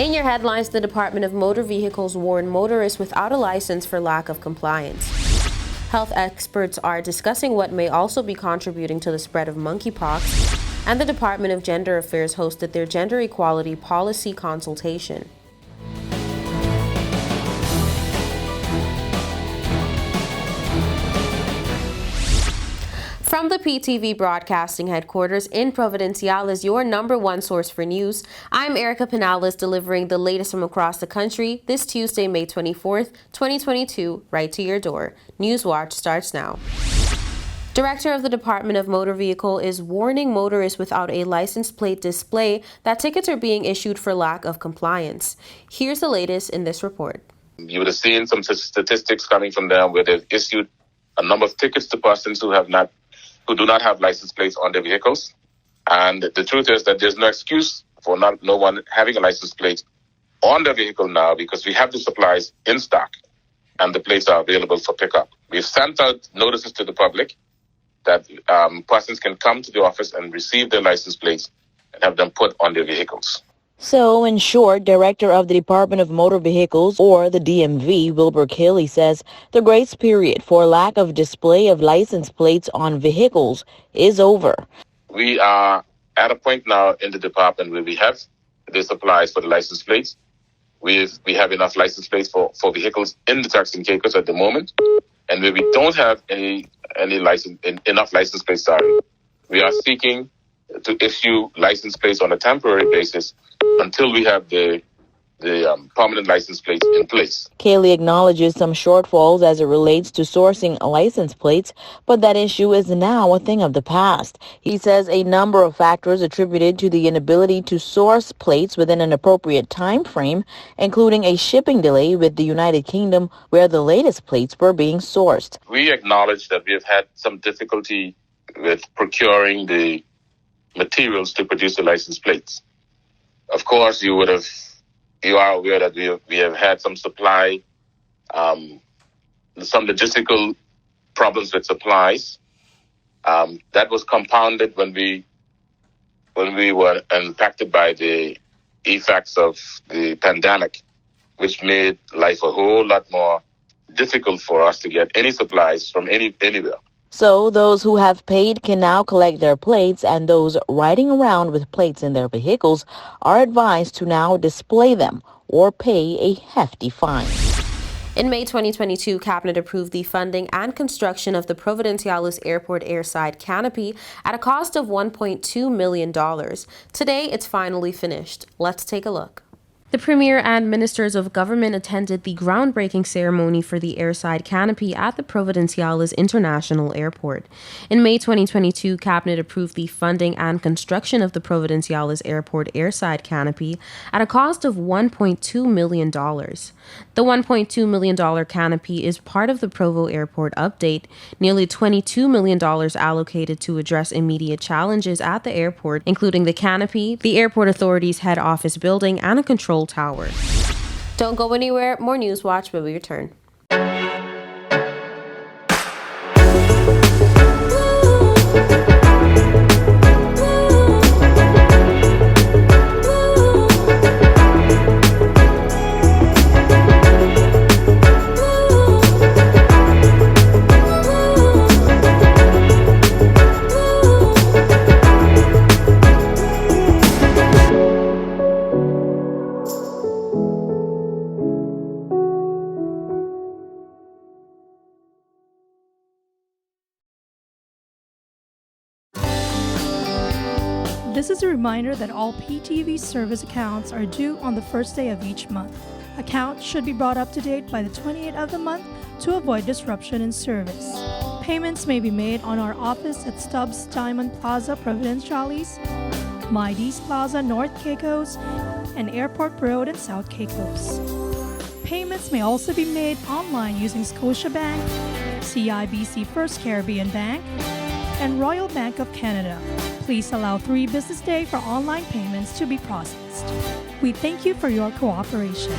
In your headlines, the Department of Motor Vehicles warned motorists without a license for lack of compliance. Health experts are discussing what may also be contributing to the spread of monkeypox, and the Department of Gender Affairs hosted their gender equality policy consultation. From the PTV Broadcasting Headquarters in Providenciales, your number one source for news, I'm Erica Pinales delivering the latest from across the country this Tuesday, May 24th, 2022, right to your door. Newswatch starts now. Director of the Department of Motor Vehicle is warning motorists without a license plate display that tickets are being issued for lack of compliance. Here's the latest in this report. You would have seen some statistics coming from them where they've issued a number of tickets to persons who do not have license plates on their vehicles. And the truth is that there's no excuse for no one having a license plate on their vehicle now, because we have the supplies in stock and the plates are available for pickup. We've sent out notices to the public that persons can come to the office and receive their license plates and have them put on their vehicles. So, in short, Director of the Department of Motor Vehicles, or the DMV, Wilbur Kelly, says the grace period for lack of display of license plates on vehicles is over. We are at a point now in the department where we have the supplies for the license plates. We have enough license plates for vehicles in the Turks and Caicos at the moment. And where we don't have enough license plates, we are seeking to issue license plates on a temporary basis until we have the permanent license plates in place. Kelly acknowledges some shortfalls as it relates to sourcing license plates, but that issue is now a thing of the past. He says a number of factors attributed to the inability to source plates within an appropriate time frame, including a shipping delay with the United Kingdom where the latest plates were being sourced. We acknowledge that we have had some difficulty with procuring the materials to produce the license plates. Of course, you are aware that we have had some supply, some logistical problems with supplies. That was compounded when we were impacted by the effects of the pandemic, which made life a whole lot more difficult for us to get any supplies from anywhere. So those who have paid can now collect their plates, and those riding around with plates in their vehicles are advised to now display them or pay a hefty fine. In May 2022, Cabinet approved the funding and construction of the Providenciales Airport airside canopy at a cost of $1.2 million. Today, it's finally finished. Let's take a look. The Premier and Ministers of Government attended the groundbreaking ceremony for the airside canopy at the Providenciales International Airport. In May 2022, Cabinet approved the funding and construction of the Providenciales Airport airside canopy at a cost of $1.2 million. The $1.2 million canopy is part of the Provo Airport update, nearly $22 million allocated to address immediate challenges at the airport, including the canopy, the Airport Authority's head office building, and a control tower. Don't go anywhere. More Newswatch when we return. This is a reminder that all PTV service accounts are due on the first day of each month. Accounts should be brought up to date by the 28th of the month to avoid disruption in service. Payments may be made on our office at Stubbs Diamond Plaza, Providenciales, Mides Plaza, North Caicos, and Airport Road in South Caicos. Payments may also be made online using Scotiabank, CIBC First Caribbean Bank, and Royal Bank of Canada. Please allow 3 business days for online payments to be processed. We thank you for your cooperation.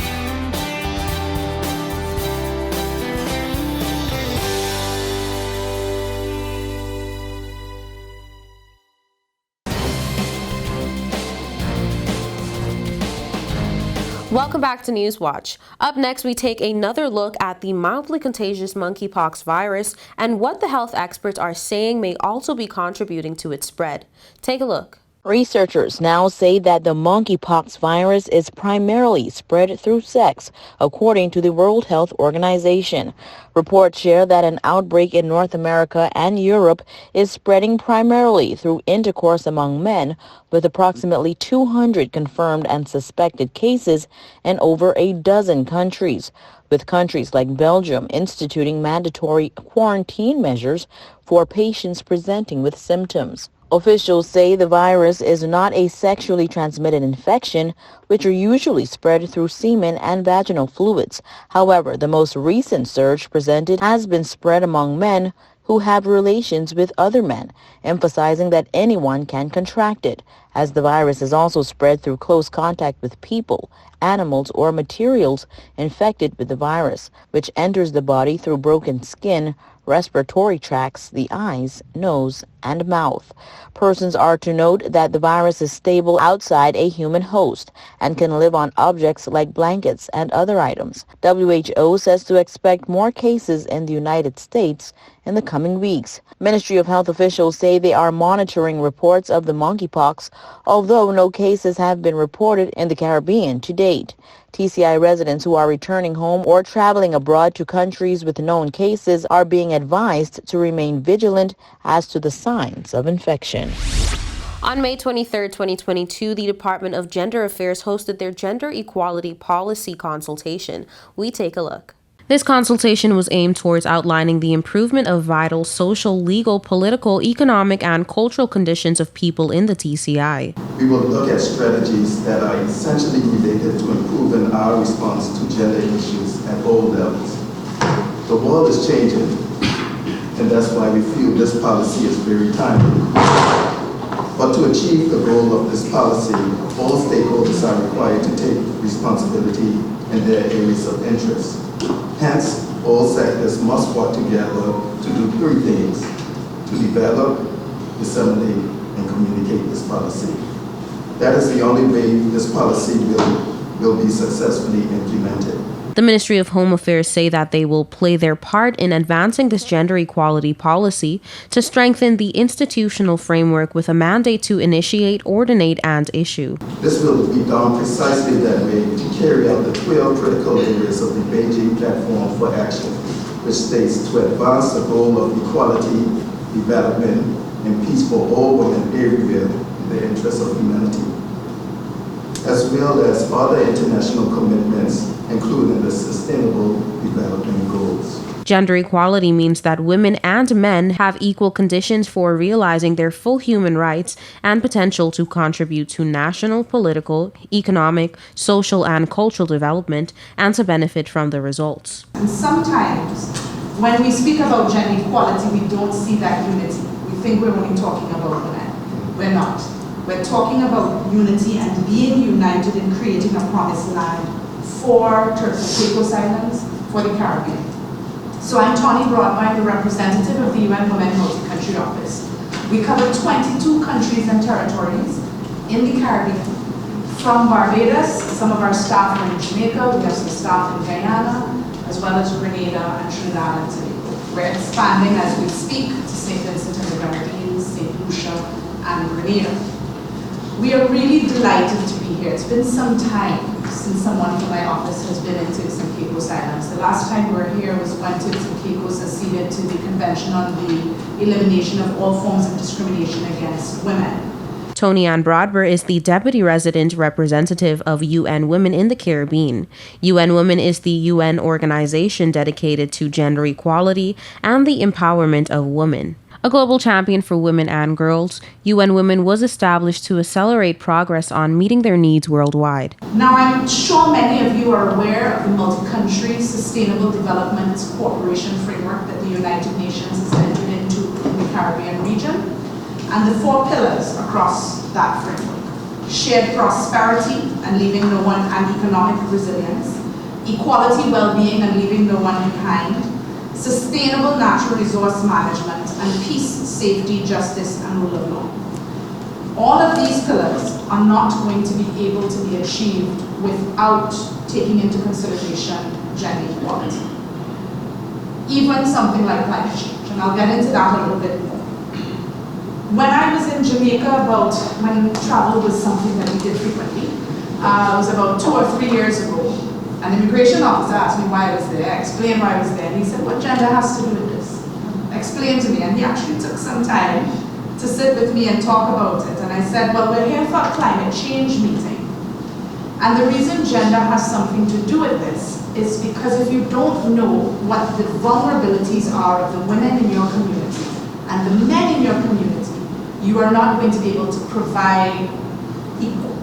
Welcome back to Newswatch. Up next, we take another look at the mildly contagious monkeypox virus and what the health experts are saying may also be contributing to its spread. Take a look. Researchers now say that the monkeypox virus is primarily spread through sex, according to the World Health Organization. Reports share that an outbreak in North America and Europe is spreading primarily through intercourse among men, with approximately 200 confirmed and suspected cases in over a dozen countries, with countries like Belgium instituting mandatory quarantine measures for patients presenting with symptoms. Officials say the virus is not a sexually transmitted infection, which are usually spread through semen and vaginal fluids. However, the most recent surge presented has been spread among men who have relations with other men, emphasizing that anyone can contract it, as the virus is also spread through close contact with people, animals, or materials infected with the virus, which enters the body through broken skin, respiratory tracts, the eyes, nose, and mouth. Persons are to note that the virus is stable outside a human host and can live on objects like blankets and other items. WHO says to expect more cases in the United States in the coming weeks. Ministry of Health officials say they are monitoring reports of the monkeypox, although no cases have been reported in the Caribbean to date. TCI residents who are returning home or traveling abroad to countries with known cases are being advised to remain vigilant as to the signs of infection. On May 23, 2022, the Department of Gender Affairs hosted their Gender Equality Policy Consultation. We take a look. This consultation was aimed towards outlining the improvement of vital social, legal, political, economic, and cultural conditions of people in the TCI. We will look at strategies that are essentially related to improving our response to gender issues at all levels. The world is changing, and that's why we feel this policy is very timely. But to achieve the goal of this policy, all stakeholders are required to take responsibility in their areas of interest. Hence, all sectors must work together to do three things: to develop, disseminate, and communicate this policy. That is the only way this policy will be successfully implemented. The Ministry of Home Affairs say that they will play their part in advancing this gender equality policy to strengthen the institutional framework with a mandate to initiate, ordinate, and issue. This will be done precisely that way to carry out the 12 critical areas of the Beijing Platform for Action, which states to advance the goal of equality, development, and peace for all women everywhere in the interest of humanity, as well as other international commitments, including the Sustainable Development Goals. Gender equality means that women and men have equal conditions for realizing their full human rights and potential to contribute to national, political, economic, social, and cultural development, and to benefit from the results. And sometimes, when we speak about gender equality, we don't see that unity. We think we're only talking about women. We're not. We're talking about unity and being united in creating a promised land for Turks and Caicos Islands, for the Caribbean. So I'm Tony Broadbine, the representative of the UN Women Multi-Country Office. We cover 22 countries and territories in the Caribbean. From Barbados, some of our staff are in Jamaica, we have some staff in Guyana, as well as Grenada and Trinidad and Tobago. We're expanding as we speak to St. Vincent and the Grenadines, St. Lucia, and Grenada. We are really delighted to be here. It's been some time since someone from my office has been in Turks and Caicos Islands. The last time we were here was when Turks and Caicos acceded to the Convention on the Elimination of All Forms of Discrimination Against Women. Tony Ann Broadber is the Deputy Resident Representative of UN Women in the Caribbean. UN Women is the UN organization dedicated to gender equality and the empowerment of women. A global champion for women and girls, UN Women was established to accelerate progress on meeting their needs worldwide. Now, I'm sure many of you are aware of the Multi-Country Sustainable Development Cooperation Framework that the United Nations has entered into in the Caribbean region, and the 4 pillars across that framework: shared prosperity and leaving no one, and economic resilience, equality, well-being, and leaving no one behind, sustainable natural resource management, and peace, safety, justice, and rule of law. All of these pillars are not going to be able to be achieved without taking into consideration gender equality. Even something like climate change, and I'll get into that a little bit more. When I was in Jamaica, when travel was something that we did frequently, it was about 2 or 3 years ago, an immigration officer asked me why I was there. I explained why I was there, and he said, what gender has to do with this? Explain to me, and he actually took some time to sit with me and talk about it. And I said, well, we're here for a climate change meeting. And the reason gender has something to do with this is because if you don't know what the vulnerabilities are of the women in your community and the men in your community, you are not going to be able to provide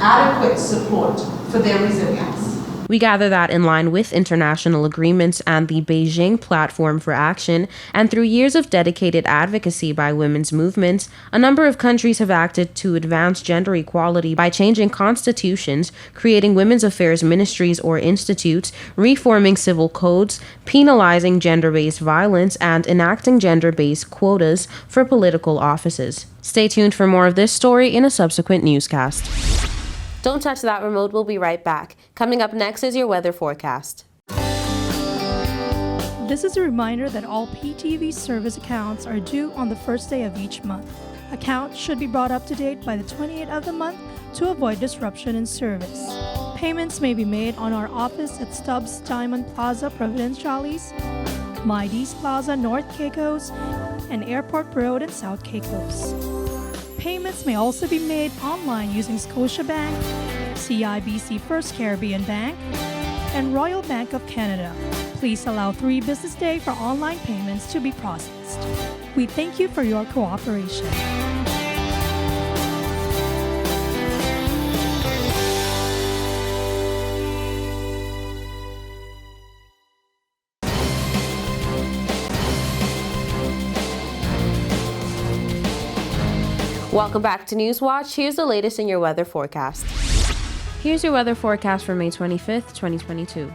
adequate support for their resilience. We gather that in line with international agreements and the Beijing Platform for Action, and through years of dedicated advocacy by women's movements, a number of countries have acted to advance gender equality by changing constitutions, creating women's affairs ministries or institutes, reforming civil codes, penalizing gender-based violence, and enacting gender-based quotas for political offices. Stay tuned for more of this story in a subsequent newscast. Don't touch that remote, we'll be right back. Coming up next is your weather forecast. This is a reminder that all PTV service accounts are due on the first day of each month. Accounts should be brought up to date by the 28th of the month to avoid disruption in service. Payments may be made on our office at Stubbs Diamond Plaza, Providenciales, Mides Plaza, North Caicos, and Airport Road in South Caicos. Payments may also be made online using Scotiabank, CIBC First Caribbean Bank, and Royal Bank of Canada. Please allow 3 business days for online payments to be processed. We thank you for your cooperation. Welcome back to Newswatch. Here's the latest in your weather forecast. Here's your weather forecast for May 25th, 2022.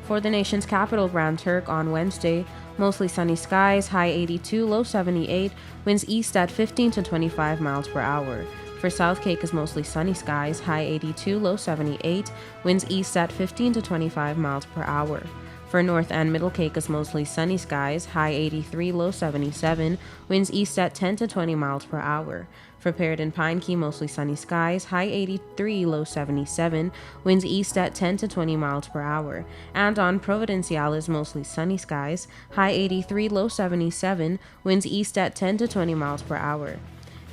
For the nation's capital, Grand Turk, on Wednesday, mostly sunny skies, high 82, low 78, winds east at 15 to 25 miles per hour. For South Caicos, mostly sunny skies, high 82, low 78, winds east at 15 to 25 miles per hour. For North and Middle Caicos, mostly sunny skies, high 83, low 77, winds east at 10 to 20 miles per hour. For Parrot and Pine Key, mostly sunny skies, high 83, low 77, winds east at 10 to 20 miles per hour. And on Providenciales, mostly sunny skies, high 83, low 77, winds east at 10 to 20 miles per hour.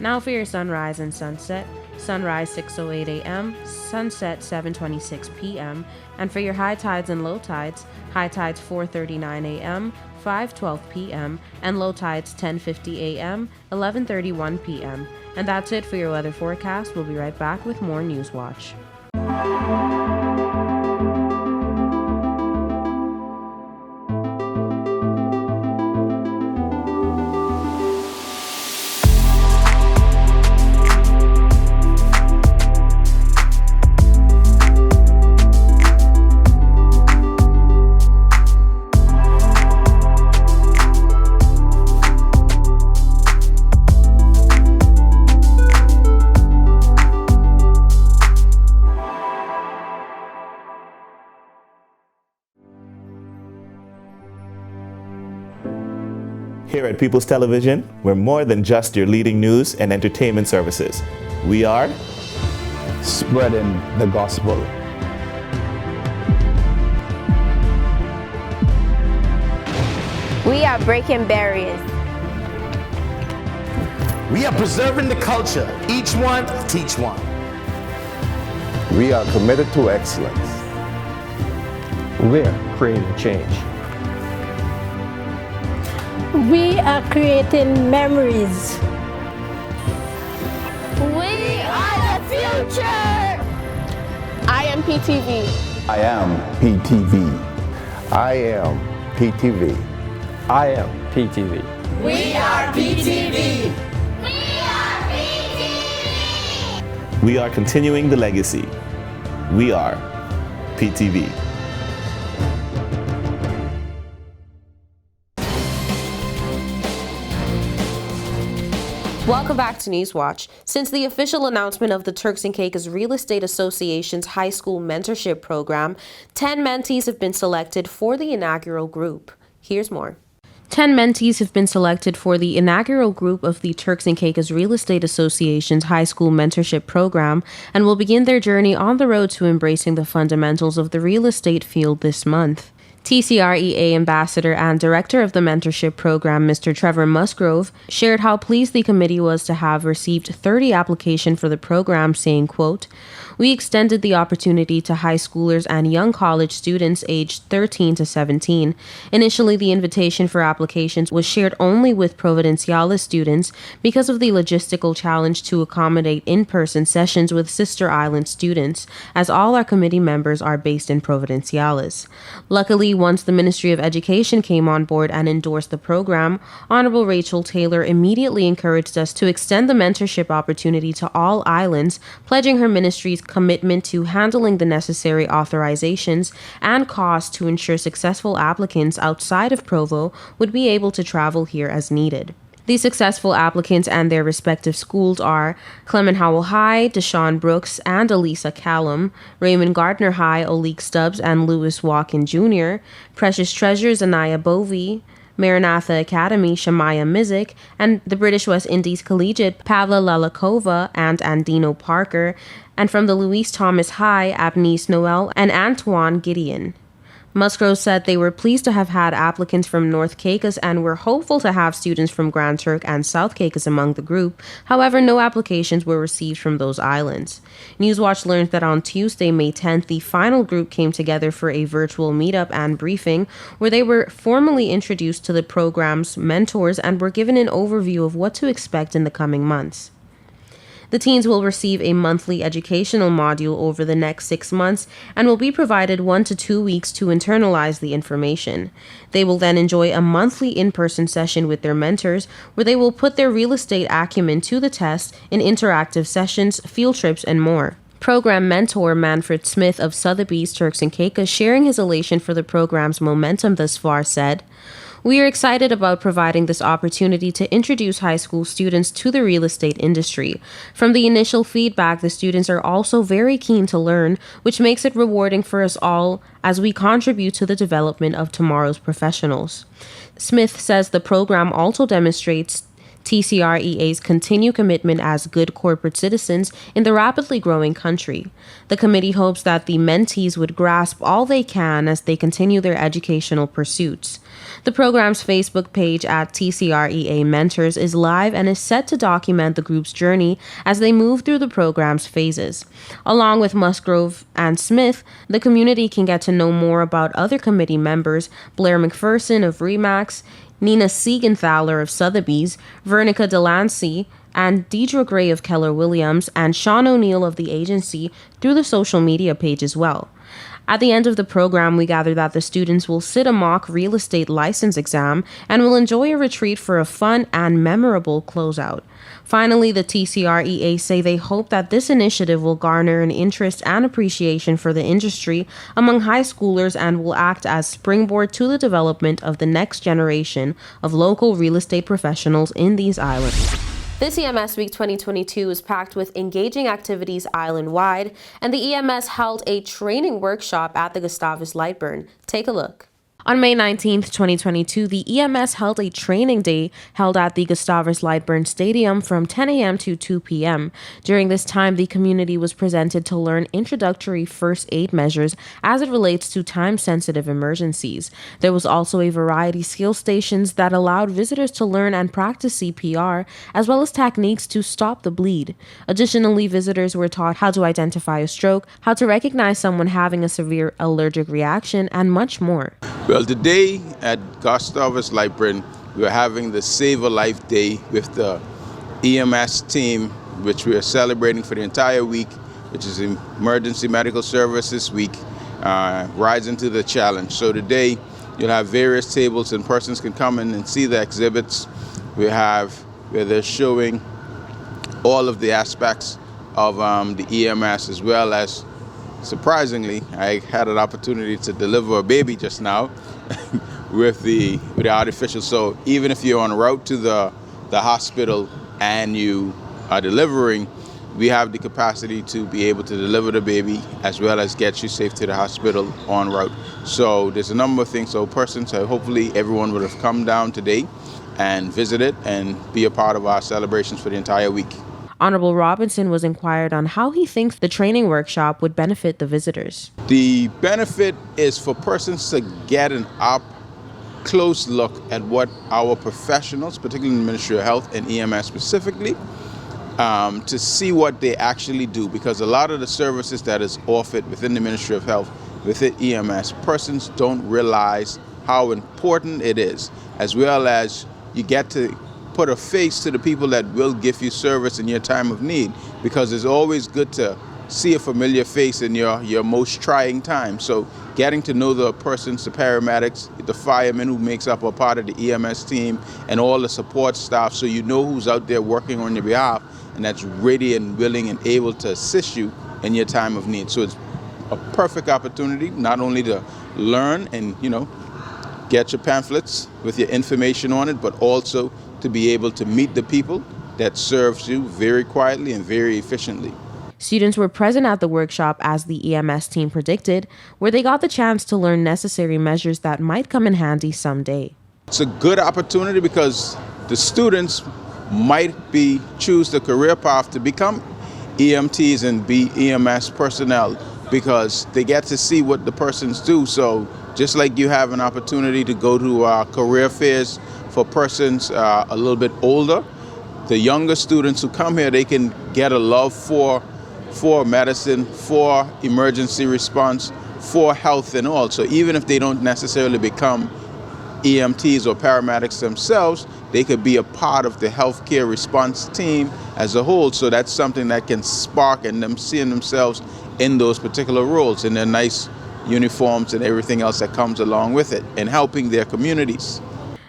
Now for your sunrise and sunset. Sunrise 6:08 a.m., sunset 7:26 p.m. And for your high tides and low tides 4:39 a.m., 5:12 p.m., and low tides 10:50 a.m., 11:31 p.m. And that's it for your weather forecast. We'll be right back with more Newswatch. Here at People's Television, we're more than just your leading news and entertainment services. We are spreading the gospel. We are breaking barriers. We are preserving the culture. Each one, teach one. We are committed to excellence. We're creating change. We are creating memories. We are the future. I am PTV. I am PTV. I am PTV. I am PTV. We are PTV. We are continuing the legacy. We are PTV. Welcome back to Newswatch. Since the official announcement of the Turks and Caicos Real Estate Association's high school mentorship program, 10 mentees have been selected for the inaugural group. Here's more. 10 mentees have been selected for the inaugural group of the Turks and Caicos Real Estate Association's high school mentorship program and will begin their journey on the road to embracing the fundamentals of the real estate field this month. TCREA Ambassador and Director of the Mentorship Program, Mr. Trevor Musgrove, shared how pleased the committee was to have received 30 applications for the program, saying, quote, "We extended the opportunity to high schoolers and young college students aged 13 to 17. Initially, the invitation for applications was shared only with Providenciales students because of the logistical challenge to accommodate in-person sessions with sister island students, as all our committee members are based in Providenciales. Luckily, once the Ministry of Education came on board and endorsed the program, Honorable Rachel Taylor immediately encouraged us to extend the mentorship opportunity to all islands, pledging her ministry's commitment to handling the necessary authorizations and costs to ensure successful applicants outside of Provo would be able to travel here as needed. The successful applicants and their respective schools are Clement Howell High, Deshaun Brooks and Elisa Callum, Raymond Gardner High, Olik Stubbs and Lewis Walken Jr., Precious Treasures, Anaya Bovey, Maranatha Academy, Shamaya Mizik, and the British West Indies Collegiate, Pavla Lalakova and Andino Parker, and from the Louise Thomas High, Abnice Noel and Antoine Gideon. Musgrove said they were pleased to have had applicants from North Caicos and were hopeful to have students from Grand Turk and South Caicos among the group. However, no applications were received from those islands. Newswatch learned that on Tuesday, May 10th, the final group came together for a virtual meetup and briefing where they were formally introduced to the program's mentors and were given an overview of what to expect in the coming months. The teens will receive a monthly educational module over the next 6 months and will be provided 1 to 2 weeks to internalize the information. They will then enjoy a monthly in-person session with their mentors where they will put their real estate acumen to the test in interactive sessions, field trips, and more. Program mentor Manfred Smith of Sotheby's Turks and Caicos, sharing his elation for the program's momentum thus far, said, "We are excited about providing this opportunity to introduce high school students to the real estate industry. From the initial feedback, the students are also very keen to learn, which makes it rewarding for us all as we contribute to the development of tomorrow's professionals." Smith says the program also demonstrates TCREA's continued commitment as good corporate citizens in the rapidly growing country. The committee hopes that the mentees would grasp all they can as they continue their educational pursuits. The program's Facebook page at TCREA Mentors is live and is set to document the group's journey as they move through the program's phases. Along with Musgrove and Smith, the community can get to know more about other committee members, Blair McPherson of REMAX, Nina Siegenthaler of Sotheby's, Vernica Delancey, and Deidre Gray of Keller Williams, and Sean O'Neill of the agency through the social media page as well. At the end of the program, we gather that the students will sit a mock real estate license exam and will enjoy a retreat for a fun and memorable closeout. Finally, the TCREA say they hope that this initiative will garner an interest and appreciation for the industry among high schoolers and will act as springboard to the development of the next generation of local real estate professionals in these islands. This EMS Week 2022 is packed with engaging activities island-wide, and the EMS held a training workshop at the Gustavus Lightburn. Take a look. On May 19th, 2022, the EMS held a training day held at the Gustavus Lightburn Stadium from 10 a.m. to 2 p.m. During this time, the community was presented to learn introductory first aid measures as it relates to time-sensitive emergencies. There was also a variety skill stations that allowed visitors to learn and practice CPR, as well as techniques to stop the bleed. Additionally, visitors were taught how to identify a stroke, how to recognize someone having a severe allergic reaction, and much more. Well, today at Gustavus Lightburn, we are having the Save a Life Day with the EMS team, which we are celebrating for the entire week, which is Emergency Medical Services Week, Rising to the Challenge. So today, you'll have various tables and persons can come in and see the exhibits we have where they're showing all of the aspects of the EMS, as well as, surprisingly, I had an opportunity to deliver a baby just now with the artificial. So even if you're en route to the hospital and you are delivering, we have the capacity to be able to deliver the baby as well as get you safe to the hospital en route. So there's a number of things. So hopefully everyone would have come down today and visited and be a part of our celebrations for the entire week. Honorable Robinson was inquired on how he thinks the training workshop would benefit the visitors. The benefit is for persons to get an close look at what our professionals, particularly in the Ministry of Health and EMS specifically, to see what they actually do, because a lot of the services that is offered within the Ministry of Health, within EMS, persons don't realize how important it is, as well as you get to put a face to the people that will give you service in your time of need, because it's always good to see a familiar face in your most trying time. So getting to know the persons, the paramedics, the firemen who makes up a part of the EMS team, and all the support staff, so you know who's out there working on your behalf and that's ready and willing and able to assist you in your time of need. So it's a perfect opportunity not only to learn and, get your pamphlets with your information on it, but also to be able to meet the people that serves you very quietly and very efficiently. Students were present at the workshop as the EMS team predicted, where they got the chance to learn necessary measures that might come in handy someday. It's a good opportunity because the students might choose the career path to become EMTs and be EMS personnel, because they get to see what the persons do. So just like you have an opportunity to go to career fairs for persons a little bit older, the younger students who come here, they can get a love for medicine, for emergency response, for health and all. So even if they don't necessarily become EMTs or paramedics themselves, they could be a part of the healthcare response team as a whole. So that's something that can spark in them seeing themselves in those particular roles, in their nice uniforms and everything else that comes along with it, and helping their communities.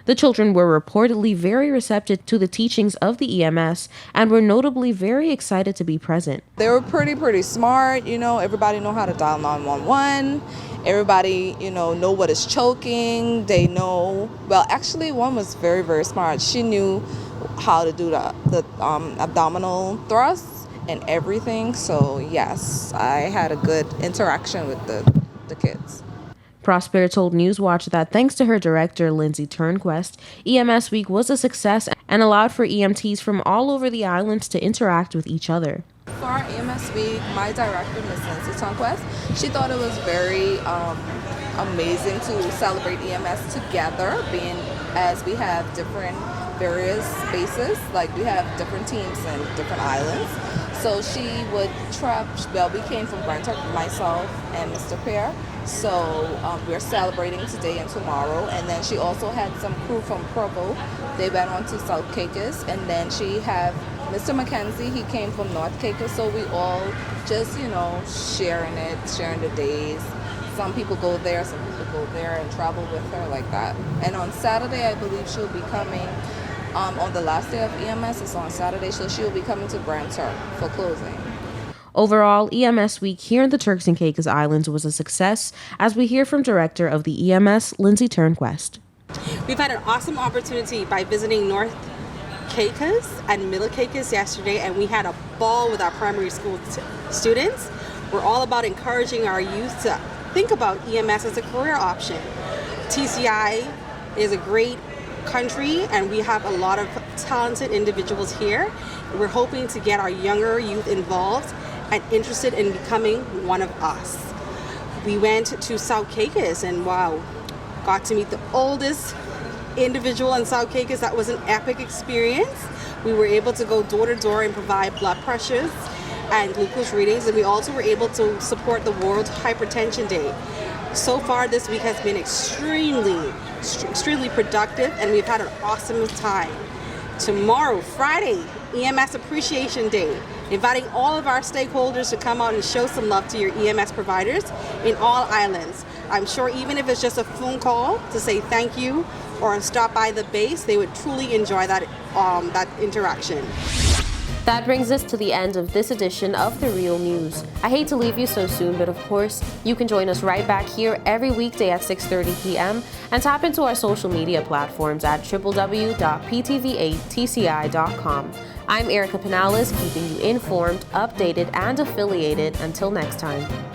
The children were reportedly very receptive to the teachings of the EMS and were notably very excited to be present. They were pretty smart. Everybody know how to dial 911. Everybody, know what is choking. They know, well, actually one was very smart. She knew how to do the abdominal thrusts and everything. So yes, I had a good interaction with the kids. Prosper told Newswatch that thanks to her director, Lindsay Turnquest, EMS Week was a success and allowed for EMTs from all over the islands to interact with each other. For our EMS Week, my director, Ms. Lindsay Turnquest, she thought it was very amazing to celebrate EMS together, being as we have various bases, like we have different teams in different islands. So she would we came from Grand Turks, myself and Mr. Pear. So we're celebrating today and tomorrow. And then she also had some crew from Provo. They went on to South Caicos. And then she had Mr. Mackenzie, he came from North Caicos. So we all just, sharing the days. Some people go there, some people go there and travel with her like that. And on Saturday, I believe she'll be coming. On the last day of EMS, it's on Saturday, so she'll be coming to Grand Turks for closing. Overall, EMS Week here in the Turks and Caicos Islands was a success, as we hear from Director of the EMS, Lindsay Turnquest. We've had an awesome opportunity by visiting North Caicos and Middle Caicos yesterday, and we had a ball with our primary school students. We're all about encouraging our youth to think about EMS as a career option. TCI is a great country, and we have a lot of talented individuals here. We're hoping to get our younger youth involved and interested in becoming one of us. We went to South Caicos and got to meet the oldest individual in South Caicos. That was an epic experience. We were able to go door to door and provide blood pressures and glucose readings, and we also were able to support the World Hypertension Day. So far this week has been extremely productive, and we've had an awesome time. Tomorrow, Friday, EMS Appreciation Day, inviting all of our stakeholders to come out and show some love to your EMS providers in all islands. I'm sure even if it's just a phone call to say thank you or stop by the base, they would truly enjoy that interaction. That brings us to the end of this edition of The Real News. I hate to leave you so soon, but of course, you can join us right back here every weekday at 6:30 p.m. and tap into our social media platforms at www.ptv8tci.com. I'm Erica Pinales, keeping you informed, updated, and affiliated. Until next time.